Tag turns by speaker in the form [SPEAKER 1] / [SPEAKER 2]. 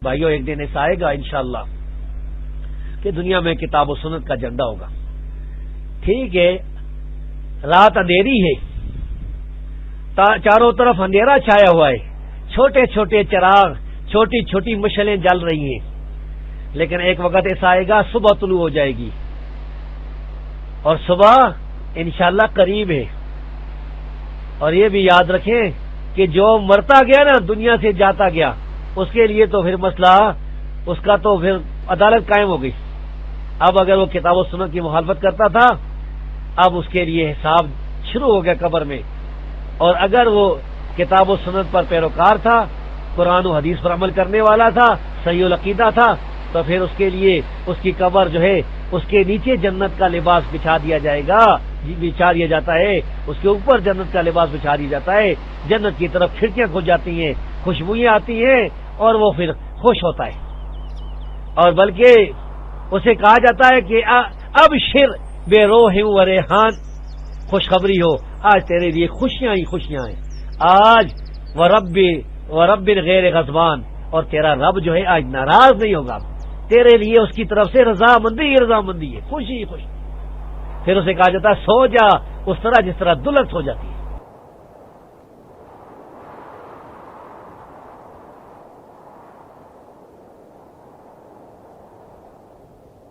[SPEAKER 1] بھائیو ایک دن ایسا آئے گا انشاءاللہ کہ دنیا میں کتاب و سنت کا جھنڈا ہوگا. ٹھیک ہے رات اندھیری ہے، چاروں طرف اندھیرا چھایا ہوا ہے، چھوٹے چھوٹے چراغ، چھوٹی چھوٹی مشعلیں جل رہی ہیں، لیکن ایک وقت ایسا آئے گا صبح طلوع ہو جائے گی، اور صبح انشاءاللہ قریب ہے. اور یہ بھی یاد رکھیں کہ جو مرتا گیا نا، دنیا سے جاتا گیا، اس کے لیے تو پھر مسئلہ اس کا تو پھر عدالت قائم ہو گئی. اب اگر وہ کتاب و سنت کی مخالفت کرتا تھا، اب اس کے لیے حساب شروع ہو گیا قبر میں. اور اگر وہ کتاب و سنت پر پیروکار تھا، قرآن و حدیث پر عمل کرنے والا تھا، صحیح العقیدہ تھا، تو پھر اس کے لیے اس کی قبر جو ہے اس کے نیچے جنت کا لباس بچھا دیا جائے گا، بچھا دیا جاتا ہے، اس کے اوپر جنت کا لباس بچھا دیا جاتا ہے. جنت کی طرف کھڑکیاں کھل جاتی ہیں، خوشبوئیں آتی ہیں، اور وہ پھر خوش ہوتا ہے. اور بلکہ اسے کہا جاتا ہے کہ اب شر بے روح و ریحان، خوشخبری ہو، آج تیرے لیے خوشیاں ہی خوشیاں ہیں. آج ورب غیر غضبان، اور تیرا رب جو ہے آج ناراض نہیں ہوگا، تیرے لیے اس کی طرف سے رضامندی ہی رضامندی ہے، خوشی ہی خوشی. پھر اسے کہا جاتا ہے سو جا اس طرح جس طرح دلہن سو جاتی ہے.